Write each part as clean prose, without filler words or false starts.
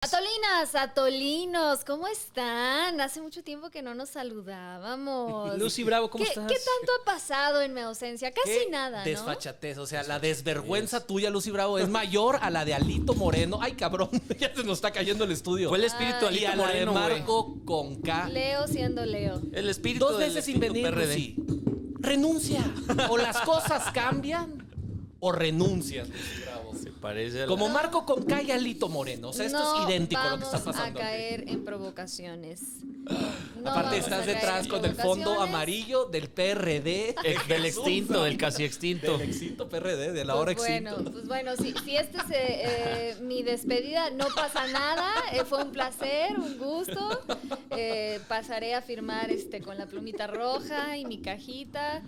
Atolinas, atolinos, ¿cómo están? Hace mucho tiempo que no nos saludábamos. Lucy Bravo, ¿cómo estás? ¿Qué tanto ha pasado en mi ausencia? Casi nada, ¿no? Desfachatez, o sea, la desvergüenza tuya, Lucy Bravo, es mayor a la de Alito Moreno. Ay, cabrón, ya se nos está cayendo el estudio. Fue el espíritu Ay, Y Alito a la de Moreno, güey. Marco con K. Leo siendo Leo. El espíritu Dos del veces sin espíritu venir, PRD. Lucy. Renuncia. O las cosas cambian o renuncias, Lucy Bravo. Se parece a Como Marco con K y Alito Moreno. O sea, esto es idéntico a lo que está vamos pasando. a caer en provocaciones. No Aparte, vamos estás a caer detrás en con el fondo provocaciones. amarillo del PRD. Del extinto, del casi extinto. Del extinto PRD, de la hora extinto. Pues bueno, si esta es mi despedida, no pasa nada. Fue un placer, un gusto. Pasaré a firmar con la plumita roja y mi cajita.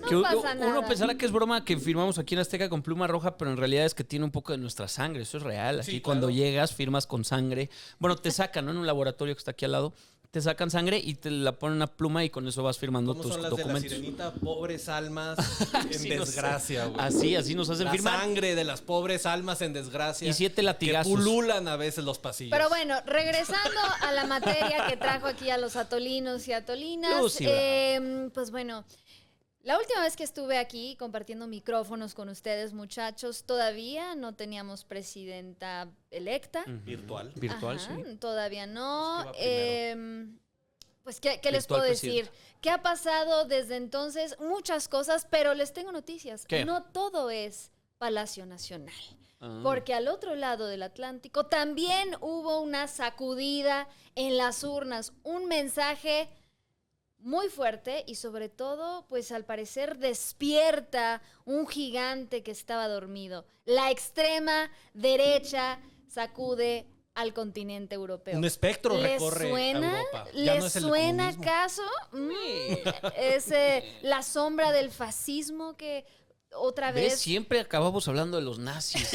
Que No pasa nada. uno pensará que es broma que firmamos aquí en Azteca con pluma roja, pero en realidad es que tiene un poco de nuestra sangre. Eso es real. Aquí Sí, cuando claro. llegas, firmas con sangre. Bueno, te sacan, ¿no? En un laboratorio que está aquí al lado. Te sacan sangre y te la ponen una pluma y con eso vas firmando ¿Cómo tus son las documentos. de la sirenita? Pobres almas en Así nos- desgracia, güey. Así nos hacen La firmar. sangre de las pobres almas en desgracia. Y 7 latigazos. Que pululan a veces los pasillos. Pero bueno, regresando a la materia que trajo aquí a los atolinos y atolinas, Lucy, pues bueno, la última vez que estuve aquí compartiendo micrófonos con ustedes, muchachos, todavía no teníamos presidenta electa. Virtual. Virtual, Ajá, sí. todavía no. Pues, ¿qué va primero? Pues, ¿qué les Virtual puedo presidente. decir? ¿Qué ha pasado desde entonces? Muchas cosas, pero les tengo noticias. ¿Qué? No todo es Palacio Nacional. Ah. Porque al otro lado del Atlántico también hubo una sacudida en las urnas, un mensaje muy fuerte y sobre todo, pues al parecer despierta un gigante que estaba dormido. La extrema derecha sacude al continente europeo. Un espectro ¿Les recorre suena? Europa. Ya ¿Les no es el suena comunismo. acaso? Es la sombra del fascismo que otra ¿Ves? vez... Siempre acabamos hablando de los nazis.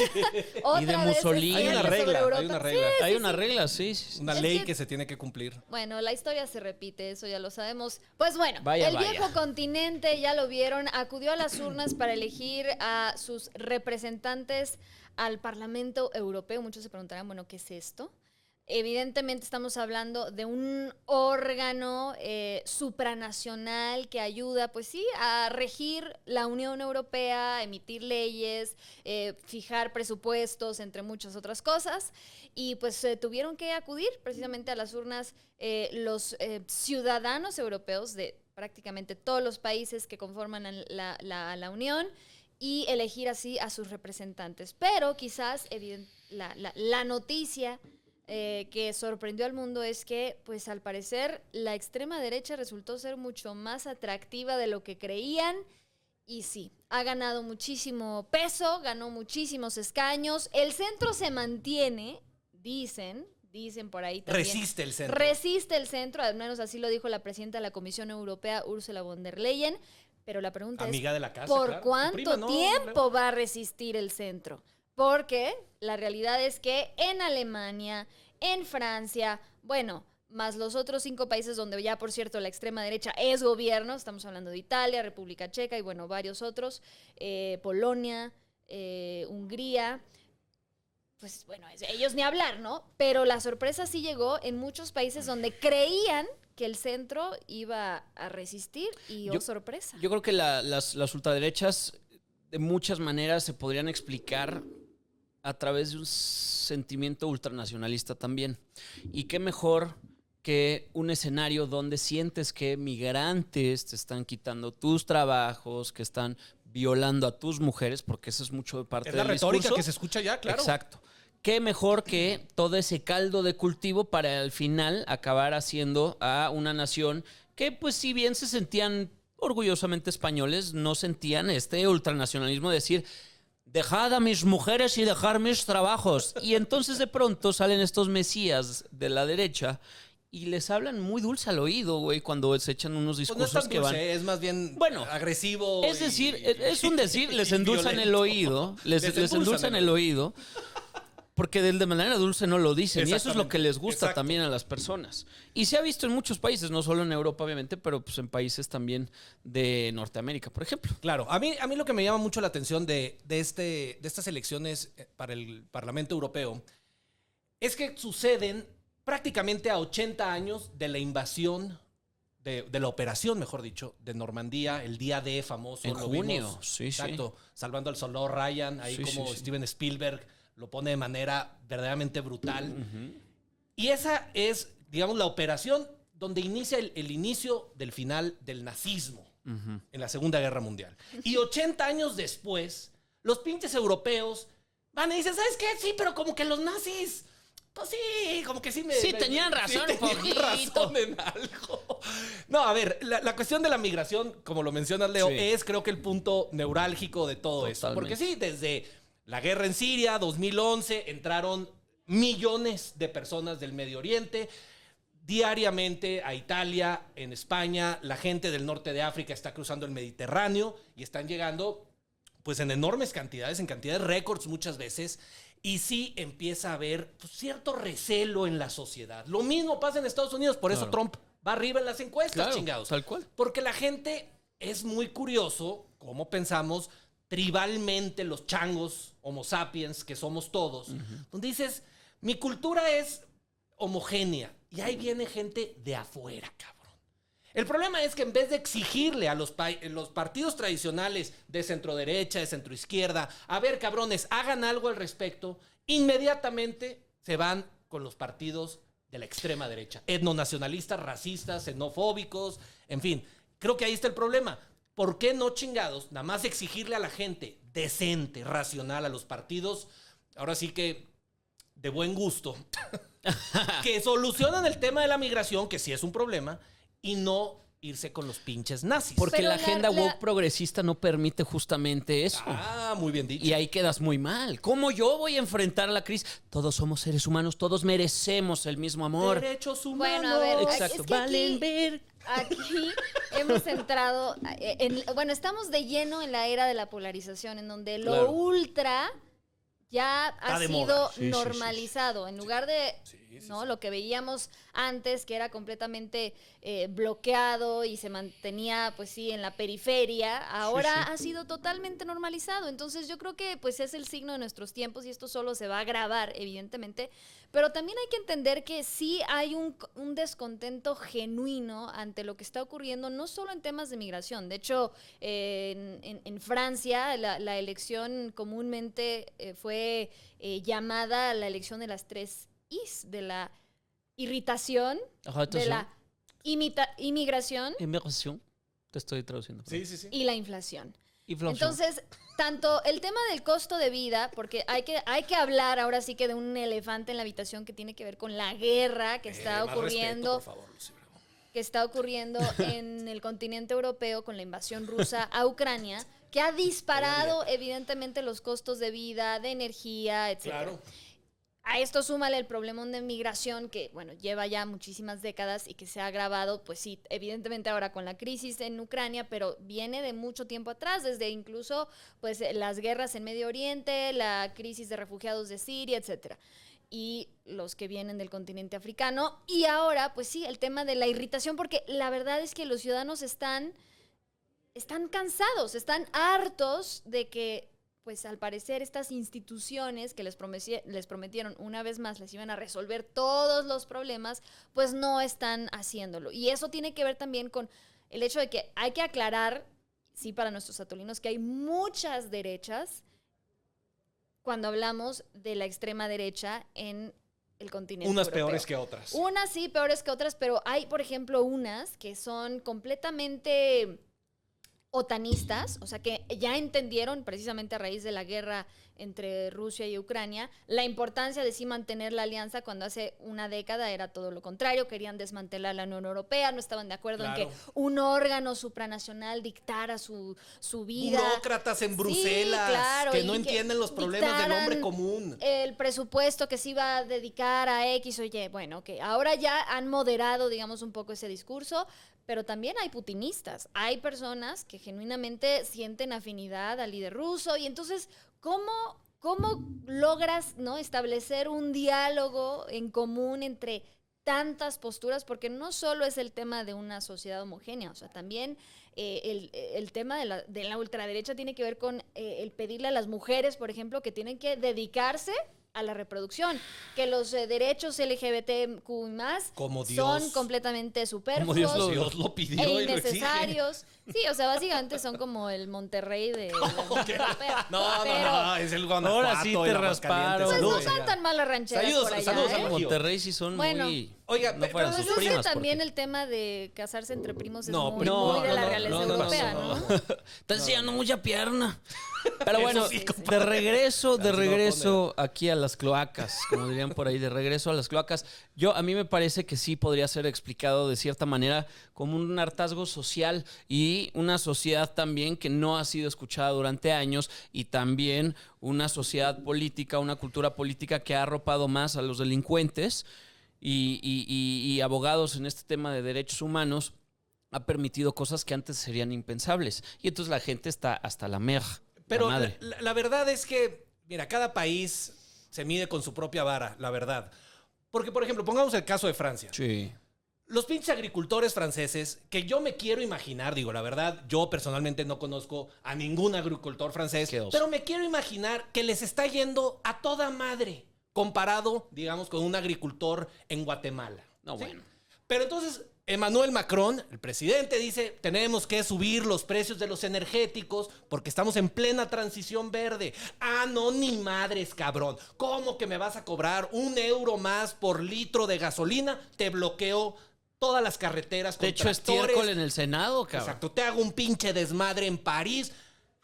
Otra Y de vez Mussolini. se Hay una cierne sobre regla, Europa. hay una regla. Sí, Hay sí, una sí. regla, sí. Una Es ley que- que se tiene que cumplir. Bueno, la historia se repite, eso ya lo sabemos. Pues bueno, Vaya, el vaya. viejo continente, ya lo vieron, acudió a las urnas para elegir a sus representantes al Parlamento Europeo. Muchos se preguntarán, bueno, ¿qué es esto? Evidentemente estamos hablando de un órgano supranacional que ayuda, pues sí, a regir la Unión Europea, emitir leyes, fijar presupuestos, entre muchas otras cosas. Y pues tuvieron que acudir precisamente a las urnas los ciudadanos europeos de prácticamente todos los países que conforman la Unión y elegir así a sus representantes. Pero quizás la noticia que sorprendió al mundo es que, pues al parecer, la extrema derecha resultó ser mucho más atractiva de lo que creían. Y sí, ha ganado muchísimo peso, ganó muchísimos escaños. El centro se mantiene, dicen por ahí también. Resiste el centro. Resiste el centro, al menos así lo dijo la presidenta de la Comisión Europea, Ursula von der Leyen. Pero la pregunta Amiga es, de la casa, ¿por claro. cuánto Prima, ¿no? tiempo va a resistir el centro? Porque la realidad es que en Alemania, en Francia, bueno, más los otros 5 países donde ya, por cierto, la extrema derecha es gobierno, estamos hablando de Italia, República Checa y, bueno, varios otros, Polonia, Hungría, pues, bueno, ellos ni hablar, ¿no? Pero la sorpresa sí llegó en muchos países donde creían que el centro iba a resistir y, oh, sorpresa. Yo creo que las ultraderechas de muchas maneras se podrían explicar a través de un sentimiento ultranacionalista también. Y qué mejor que un escenario donde sientes que migrantes te están quitando tus trabajos, que están violando a tus mujeres, porque eso es mucho de parte Es del la retórica discurso. que se escucha ya, claro. Exacto. Qué mejor que todo ese caldo de cultivo para al final acabar haciendo a una nación que, pues, si bien se sentían orgullosamente españoles, no sentían este ultranacionalismo de decir: dejad a mis mujeres y dejar mis trabajos. Y entonces de pronto salen estos mesías de la derecha y les hablan muy dulce al oído, güey, cuando se echan unos Pues no discursos es tan que van... dulce, es más bien Bueno, agresivo. Es decir, y- es un decir, les y endulzan el violento. oído, les endulzan el oído, porque de manera dulce no lo dicen, y eso es lo que les gusta Exacto. también a las personas. Y se ha visto en muchos países, no solo en Europa, obviamente, pero pues en países también de Norteamérica, por ejemplo. Claro, a mí lo que me llama mucho la atención de estas elecciones para el Parlamento Europeo es que suceden prácticamente a 80 años de la invasión, de la operación, mejor dicho, de Normandía, el día D famoso. En lo junio, vimos, sí. exacto, salvando al soldado Ryan, ahí como Steven Spielberg lo pone de manera verdaderamente brutal. Y esa es, digamos, la operación donde inicia el inicio del final del nazismo en la Segunda Guerra Mundial. Y 80 años después, los pinches europeos van y dicen, ¿sabes qué? Sí, pero como que los nazis, pues sí, como que sí tenían razón, sí tenían razón en algo. No, a ver, la cuestión de la migración, como lo mencionas, Leo, es creo que el punto neurálgico de todo esto. Porque sí, desde la guerra en Siria, 2011, entraron millones de personas del Medio Oriente. Diariamente a Italia, en España, la gente del norte de África está cruzando el Mediterráneo y están llegando pues en enormes cantidades, en cantidades récords muchas veces, y sí empieza a haber pues, cierto recelo en la sociedad. Lo mismo pasa en Estados Unidos, por eso Trump va arriba en las encuestas, chingados. Tal cual. Porque la gente es muy curioso, cómo pensamos tribalmente los changos, homo sapiens, que somos todos, donde dices, mi cultura es homogénea, y ahí viene gente de afuera, cabrón. El problema es que en vez de exigirle a los partidos tradicionales de centro-derecha, de centro-izquierda, a ver, cabrones, hagan algo al respecto, inmediatamente se van con los partidos de la extrema derecha. Etnonacionalistas, racistas, xenofóbicos, en fin. Creo que ahí está el problema. ¿Por qué no, chingados, nada más exigirle a la gente decente, racional, a los partidos, ahora sí que de buen gusto, que solucionan el tema de la migración, que sí es un problema, y no irse con los pinches nazis? Porque Pero la agenda woke progresista no permite justamente eso. Ah, muy bien dicho. Y ahí quedas muy mal. ¿Cómo yo voy a enfrentar la crisis? Todos somos seres humanos, todos merecemos el mismo amor. Derechos humanos. Bueno, a ver, Exacto. es que Valen ver. aquí hemos entrado, bueno, estamos de lleno en la era de la polarización, en donde lo ultra ya ha de sido moda. normalizado. En lugar de lo que veíamos antes, que era completamente bloqueado y se mantenía, pues sí, en la periferia, ahora ha sido totalmente normalizado. Entonces yo creo que pues es el signo de nuestros tiempos y esto solo se va a agravar, evidentemente. Pero también hay que entender que sí hay un descontento genuino ante lo que está ocurriendo, no solo en temas de migración. De hecho, en Francia la elección comúnmente fue llamada la elección de las 3 Is, de la irritación, de la inmigración Inmigración. Te estoy traduciendo. Sí. y la inflación. Inflación. Entonces, tanto el tema del costo de vida, porque hay que hablar ahora sí que de un elefante en la habitación que tiene que ver con la guerra que está ocurriendo. Respeto, por favor, Lucy Bravo. Que está ocurriendo en el continente europeo con la invasión rusa a Ucrania, que ha disparado evidentemente los costos de vida, de energía, etc. Claro. A esto súmale el problema de migración que, bueno, lleva ya muchísimas décadas y que se ha agravado, pues sí, evidentemente ahora con la crisis en Ucrania, pero viene de mucho tiempo atrás, desde incluso pues las guerras en Medio Oriente, la crisis de refugiados de Siria, etcétera. Y los que vienen del continente africano. Y ahora, pues sí, el tema de la irritación, porque la verdad es que los ciudadanos están cansados, están hartos de que, pues al parecer, estas instituciones que les prometieron una vez más les iban a resolver todos los problemas, pues no están haciéndolo. Y eso tiene que ver también con el hecho de que hay que aclarar, sí, para nuestros atolinos, que hay muchas derechas cuando hablamos de la extrema derecha en el continente Unas europeo. peores que otras. Unas sí, peores que otras, pero hay, por ejemplo, unas que son completamente otanistas, o sea, que ya entendieron precisamente a raíz de la guerra entre Rusia y Ucrania la importancia de sí mantener la alianza cuando hace una década era todo lo contrario, querían desmantelar la Unión Europea, no estaban de acuerdo en que un órgano supranacional dictara su vida. Burócratas en Bruselas, sí, claro, que no entienden los problemas del hombre común. El presupuesto que se iba a dedicar a X, oye, bueno, que ahora ya han moderado, digamos, un poco ese discurso, pero también hay putinistas, hay personas que genuinamente sienten afinidad al líder ruso y entonces, ¿cómo logras, ¿no?, establecer un diálogo en común entre tantas posturas? Porque no solo es el tema de una sociedad homogénea, o sea, también el tema de la ultraderecha tiene que ver con el pedirle a las mujeres, por ejemplo, que tienen que dedicarse a la reproducción, que los derechos LGBTQ+, Como son Dios. completamente superfluos Dios lo pidió e y lo exige. innecesarios. Sí, o sea, básicamente son como el Monterrey de la Unión Europea. No, es el Guanajuato. Ahora sí y te la rasparon. Aguascalientes. Pues no Saludos están allá. tan mal las rancheras Saludos, por allá, saludos a ¿eh? Monterrey. Monterrey sí son Bueno, muy... oiga, no pero fueran Pues sus yo sé primas. también porque- el tema de casarse entre primos es No, muy, no, muy de la no, realeza no, no, europea, no, ¿no? Está enseñando mucha pierna. Pero Eso bueno, sí, de compadre. regreso Así aquí a las cloacas, como dirían por ahí, de regreso a las cloacas. A mí me parece que sí podría ser explicado de cierta manera como un hartazgo social y una sociedad también que no ha sido escuchada durante años y también una sociedad política, una cultura política que ha arropado más a los delincuentes y abogados en este tema de derechos humanos. Ha permitido cosas que antes serían impensables. Y entonces la gente está hasta la merja. Pero la madre. la verdad es que, mira, cada país se mide con su propia vara, la verdad. Porque, por ejemplo, pongamos el caso de Francia. Sí. Los pinches agricultores franceses, que yo me quiero imaginar, digo, la verdad, yo personalmente no conozco a ningún agricultor francés, Qué oso. pero me quiero imaginar que les está yendo a toda madre, comparado, digamos, con un agricultor en Guatemala. No, ¿sí? bueno. Pero entonces, Emmanuel Macron, el presidente, dice, tenemos que subir los precios de los energéticos porque estamos en plena transición verde. Ah, no, ni madres, cabrón. ¿Cómo que me vas a cobrar €1 más por litro de gasolina? Te bloqueo todas las carreteras con De hecho, tractores. estiércol en el Senado, cabrón. Exacto, te hago un pinche desmadre en París.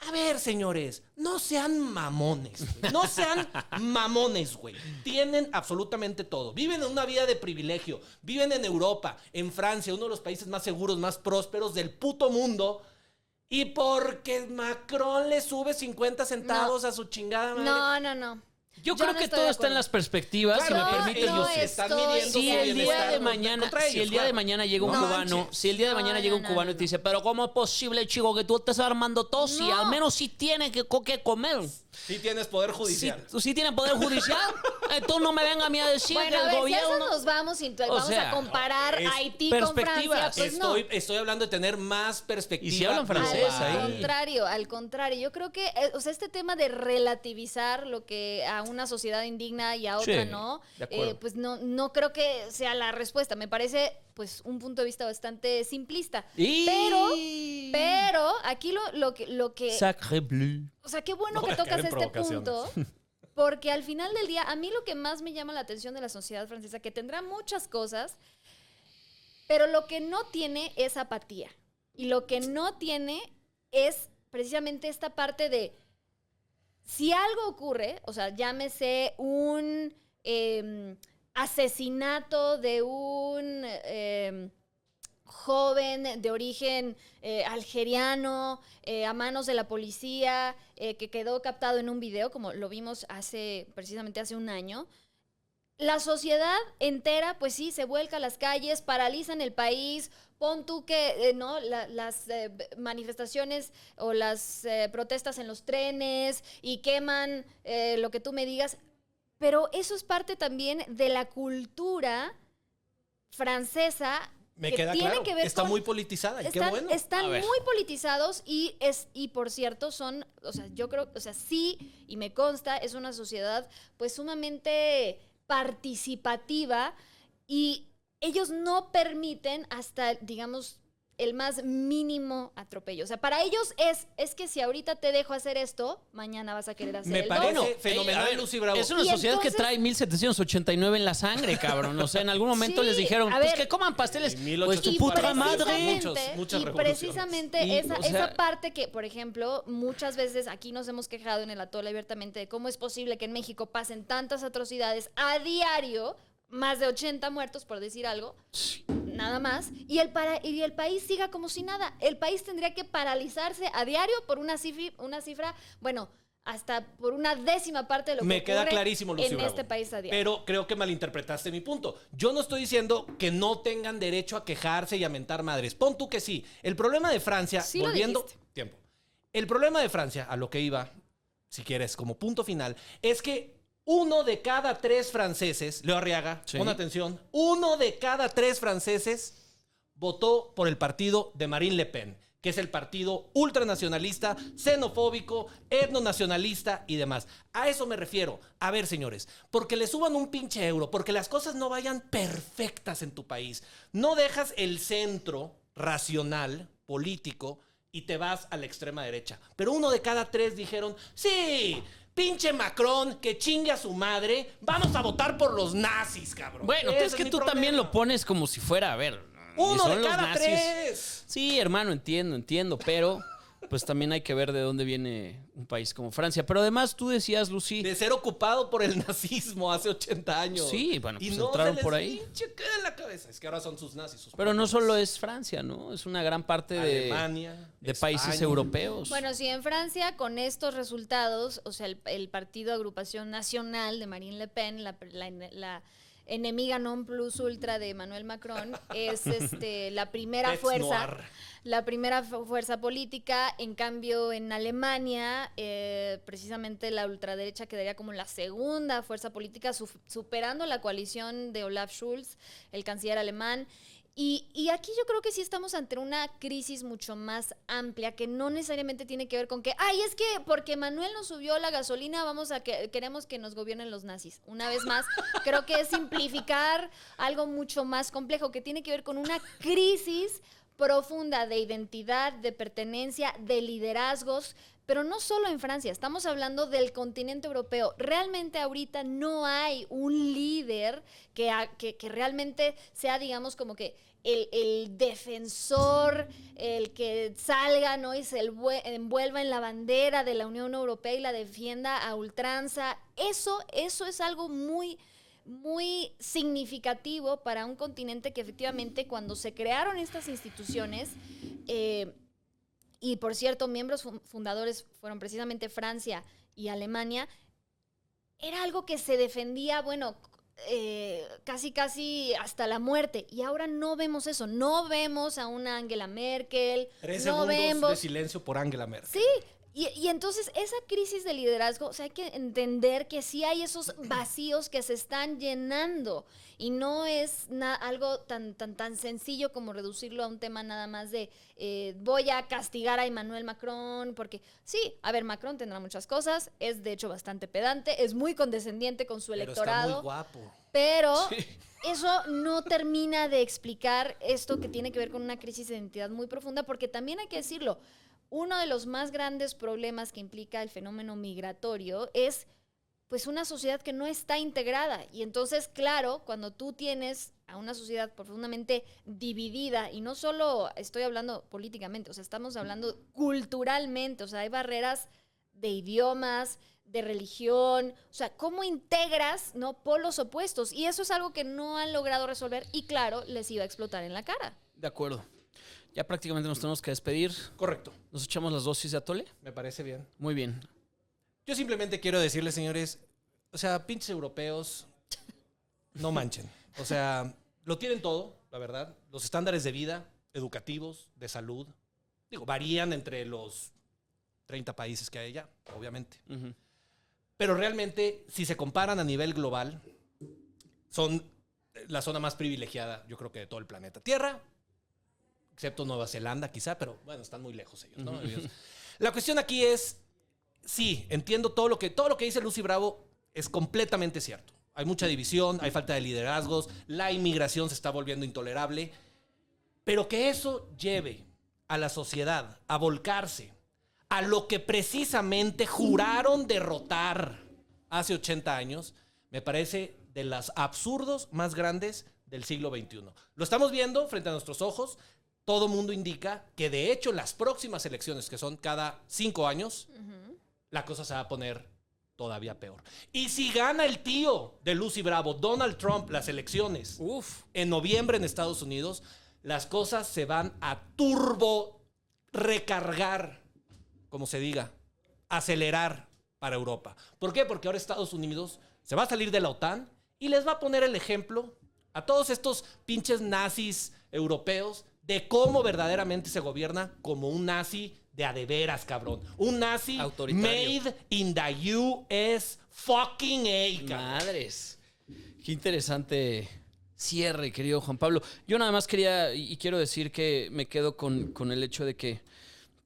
A ver, señores, no sean mamones. No sean mamones, güey. Tienen absolutamente todo. Viven en una vida de privilegio. Viven en Europa, en Francia, uno de los países más seguros, más prósperos del puto mundo. Y porque Macron le sube 50 centavos a su chingada madre. No. Yo Yo creo no que estoy todo de está en acuerdo. las perspectivas, si me Claro, permites, ellos Lucy. están estoy- midiendo Si su el día bienestar de mañana, contra si ellos, el día de claro. mañana llega un No cubano, manches. si el día de mañana llega un cubano y No. te dice, pero ¿cómo es posible, chico, que tú estés armando todo si No. al menos sí tiene que comer? Sí tienes poder Si judicial. sí tiene poder judicial, entonces no me venga a mí a decir Bueno, que a el ver, si a gobierno... eso nos vamos y vamos sea, a comparar es Haití con Francia, perspectivas. pues no. Estoy hablando de tener más perspectiva. Y si hablan francés global. ahí. Al contrario, yo creo que, o sea, este tema de relativizar lo que a una sociedad indigna y a otra Sí, no, de acuerdo. pues no creo que sea la respuesta. Me parece, pues, un punto de vista bastante simplista. Pero aquí lo que Sacré bleu. o sea, qué bueno No que voy a caer tocas en este provocaciones. punto, porque al final del día, a mí lo que más me llama la atención de la sociedad francesa, que tendrá muchas cosas, pero lo que no tiene es apatía. Y lo que no tiene es precisamente esta parte de, si algo ocurre, o sea, llámese un asesinato de un joven de origen algeriano a manos de la policía que quedó captado en un video, como lo vimos precisamente hace un año. La sociedad entera, pues sí, se vuelca a las calles, paralizan el país. Pon tú que las manifestaciones o las protestas en los trenes y queman lo que tú me digas. Pero eso es parte también de la cultura francesa. Me que queda tiene claro. que ver Está con- muy politizada. Y qué bueno. Están A ver. muy politizados y por cierto son, o sea, yo creo, o sea, sí, y me consta, es una sociedad pues sumamente participativa y ellos no permiten hasta, digamos, el más mínimo atropello. O sea, para ellos es que si ahorita te dejo hacer esto, mañana vas a querer hacer Me el parece doble. fenomenal, a ver, Lucy Bravo. Es una Y sociedad entonces- que trae 1789 en la sangre, cabrón. O sea, en algún momento Sí, les dijeron, a pues ver. que coman pasteles. Y Pues tu 1840. puta madre. precisamente- Muchas y revoluciones. precisamente Y, esa, o sea- esa parte que, por ejemplo, muchas veces aquí nos hemos quejado en el Atole abiertamente de cómo es posible que en México pasen tantas atrocidades a diario, más de 80 muertos, por decir algo, nada más, y el país siga como si nada. El país tendría que paralizarse a diario por una cifra, bueno, hasta por una décima parte de lo que Me queda ocurre clarísimo, Lucy en Bravo. este país a diario. Pero creo que malinterpretaste mi punto. Yo no estoy diciendo que no tengan derecho a quejarse y a mentar madres. Pon tú que sí. El problema de Francia, Sí lo volviendo... dijiste. Tiempo. El problema de Francia, a lo que iba, si quieres, como punto final, es que 1 de cada 3 franceses, Leo Arriaga, Sí. pon atención, 1 de cada 3 franceses votó por el partido de Marine Le Pen, que es el partido ultranacionalista, xenofóbico, etnonacionalista y demás. A eso me refiero. A ver, señores, porque le suban un pinche euro, porque las cosas no vayan perfectas en tu país, no dejas el centro racional, político, y te vas a la extrema derecha. Pero 1 de cada 3 dijeron, sí, pinche Macron, que chingue a su madre, vamos a votar por los nazis, cabrón. Bueno, Ese es que mi tú problema. también lo pones como si fuera, a ver... 1 son de los cada nazis. 3. Sí, hermano, entiendo, pero pues también hay que ver de dónde viene un país como Francia. Pero además tú decías, Lucy... De ser ocupado por el nazismo hace 80 años. Sí, bueno, y pues no entraron se les por ahí. pinche queda en la cabeza. Es que ahora son sus nazis. Sus Pero no propios solo nazis. es Francia, ¿no? Es una gran parte Alemania, de países España. europeos. Bueno, sí, en Francia, con estos resultados, o sea, el partido Agrupación Nacional de Marine Le Pen, la enemiga non plus ultra de Emmanuel Macron, es la primera Tête fuerza. noire. La primera fuerza política. En cambio, en Alemania, precisamente la ultraderecha quedaría como la segunda fuerza política, superando la coalición de Olaf Scholz, el canciller alemán. Y aquí yo creo que sí estamos ante una crisis mucho más amplia, que no necesariamente tiene que ver con que, ay, es que porque Manuel nos subió la gasolina, queremos que nos gobiernen los nazis. Una vez más, creo que es simplificar algo mucho más complejo, que tiene que ver con una crisis profunda de identidad, de pertenencia, de liderazgos, pero no solo en Francia, estamos hablando del continente europeo. Realmente ahorita no hay un líder que realmente sea, digamos, como que el defensor, el que salga, ¿no? Y se envuelva en la bandera de la Unión Europea y la defienda a ultranza. Eso es algo muy significativo para un continente que efectivamente cuando se crearon estas instituciones, y por cierto, miembros fundadores fueron precisamente Francia y Alemania, era algo que se defendía, bueno, casi hasta la muerte. Y ahora no vemos eso. No vemos a una Angela Merkel. 3 no segundos vemos de silencio por Angela Merkel. Sí, y entonces esa crisis de liderazgo, o sea, hay que entender que sí hay esos vacíos que se están llenando y no es algo tan sencillo como reducirlo a un tema nada más de voy a castigar a Emmanuel Macron, porque sí, a ver, Macron tendrá muchas cosas, es de hecho bastante pedante, es muy condescendiente con su electorado. Está muy guapo. Pero eso no termina de explicar esto que tiene que ver con una crisis de identidad muy profunda, porque también hay que decirlo, uno de los más grandes problemas que implica el fenómeno migratorio es pues una sociedad que no está integrada. Y entonces, claro, cuando tú tienes a una sociedad profundamente dividida, y no solo estoy hablando políticamente, o sea, estamos hablando culturalmente, o sea, hay barreras de idiomas, de religión, o sea, ¿cómo integras, no, polos opuestos? Y eso es algo que no han logrado resolver y claro, les iba a explotar en la cara. De acuerdo. Ya prácticamente nos tenemos que despedir. Correcto. ¿Nos echamos las dosis de atole? Me parece bien. Muy bien. Yo simplemente quiero decirles, señores, o sea, pinches europeos, no manchen. O sea, lo tienen todo, la verdad. Los estándares de vida, educativos, de salud, digo, varían entre los 30 países que hay allá, obviamente. Uh-huh. Pero realmente, si se comparan a nivel global, son la zona más privilegiada, yo creo que de todo el planeta Tierra, excepto Nueva Zelanda quizá, pero bueno, están muy lejos ellos, ¿no? Uh-huh. La cuestión aquí es, sí, entiendo todo lo que dice Lucy Bravo es completamente cierto. Hay mucha división, hay falta de liderazgos, la inmigración se está volviendo intolerable, pero que eso lleve a la sociedad a volcarse a lo que precisamente juraron derrotar hace 80 años, me parece de los absurdos más grandes del siglo XXI. Lo estamos viendo frente a nuestros ojos. Todo mundo indica que, de hecho, las próximas elecciones, que son cada 5 años, la cosa se va a poner todavía peor. Y si gana el tío de Lucy Bravo, Donald Trump, las elecciones en noviembre en Estados Unidos, las cosas se van a turbo recargar, como se diga, acelerar para Europa. ¿Por qué? Porque ahora Estados Unidos se va a salir de la OTAN y les va a poner el ejemplo a todos estos pinches nazis europeos de cómo verdaderamente se gobierna como un nazi de a de veras, cabrón. Un nazi made in the US fucking A, cabrón. Madres. Qué interesante cierre, querido Juan Pablo. Yo nada más quería y quiero decir que me quedo con el hecho de que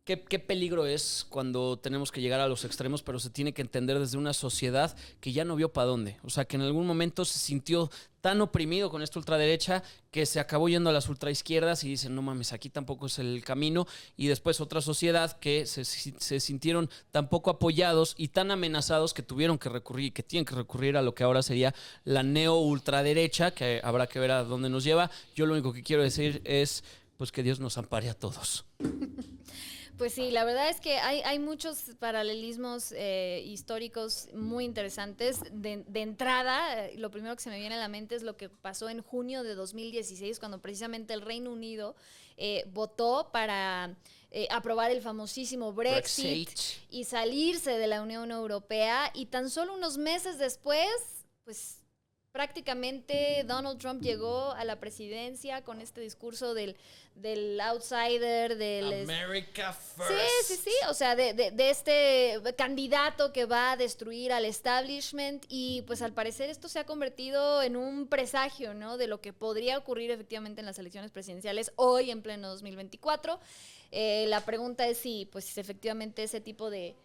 qué peligro es cuando tenemos que llegar a los extremos, pero se tiene que entender desde una sociedad que ya no vio para dónde. O sea, que en algún momento se sintió tan oprimido con esta ultraderecha que se acabó yendo a las ultraizquierdas y dicen, no mames, aquí tampoco es el camino. Y después otra sociedad que se sintieron tan poco apoyados y tan amenazados que tuvieron que recurrir, que tienen que recurrir a lo que ahora sería la neo-ultraderecha, que habrá que ver a dónde nos lleva. Yo lo único que quiero decir es pues que Dios nos ampare a todos. Pues sí, la verdad es que hay muchos paralelismos históricos muy interesantes. De entrada, lo primero que se me viene a la mente es lo que pasó en junio de 2016, cuando precisamente el Reino Unido votó para aprobar el famosísimo Brexit y salirse de la Unión Europea. Y tan solo unos meses después, pues prácticamente Donald Trump llegó a la presidencia con este discurso del outsider, del... America first. Sí. O sea, de este candidato que va a destruir al establishment y pues al parecer esto se ha convertido en un presagio, ¿no? De lo que podría ocurrir efectivamente en las elecciones presidenciales hoy en pleno 2024. La pregunta es si pues efectivamente ese tipo de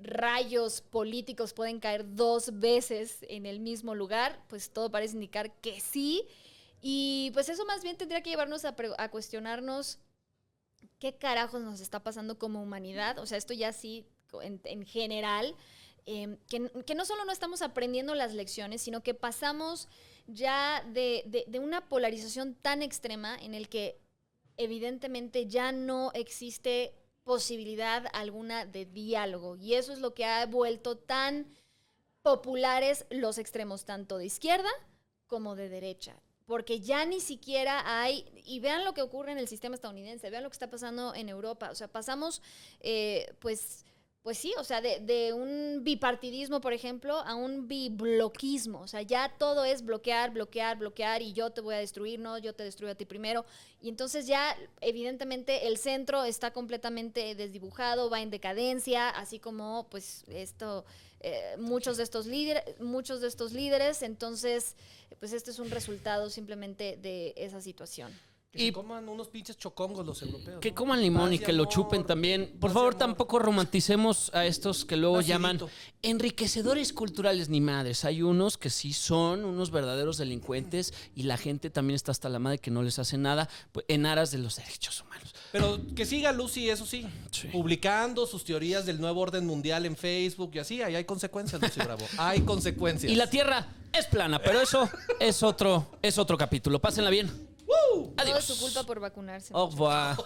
rayos políticos pueden caer dos veces en el mismo lugar, pues todo parece indicar que sí. Y pues eso más bien tendría que llevarnos a cuestionarnos qué carajos nos está pasando como humanidad. O sea, esto ya sí, en general, que no solo no estamos aprendiendo las lecciones, sino que pasamos ya de una polarización tan extrema en el que evidentemente ya no existe posibilidad alguna de diálogo. Y eso es lo que ha vuelto tan populares los extremos, tanto de izquierda como de derecha. Porque ya ni siquiera hay, y vean lo que ocurre en el sistema estadounidense, vean lo que está pasando en Europa. O sea, pasamos, pues sí, o sea, de un bipartidismo, por ejemplo, a un bibloquismo. O sea, ya todo es bloquear, y yo te voy a destruir, no, yo te destruyo a ti primero. Y entonces ya, evidentemente, el centro está completamente desdibujado, va en decadencia, así como, pues, muchos de estos líderes. Entonces, pues, este es un resultado simplemente de esa situación. Que se coman unos pinches chocongos los europeos. Que ¿no? coman limón y que lo amor, chupen también. Por favor, tampoco romanticemos a estos que luego llaman enriquecedores culturales ni madres. Hay unos que sí son unos verdaderos delincuentes y la gente también está hasta la madre que no les hace nada en aras de los derechos humanos. Pero que siga Lucy, eso sí, publicando sus teorías del nuevo orden mundial en Facebook y así, ahí hay consecuencias, Lucy Bravo. Hay consecuencias. Y la Tierra es plana, pero eso es otro capítulo. Pásenla bien. Todo es su culpa por vacunarse. Au revoir.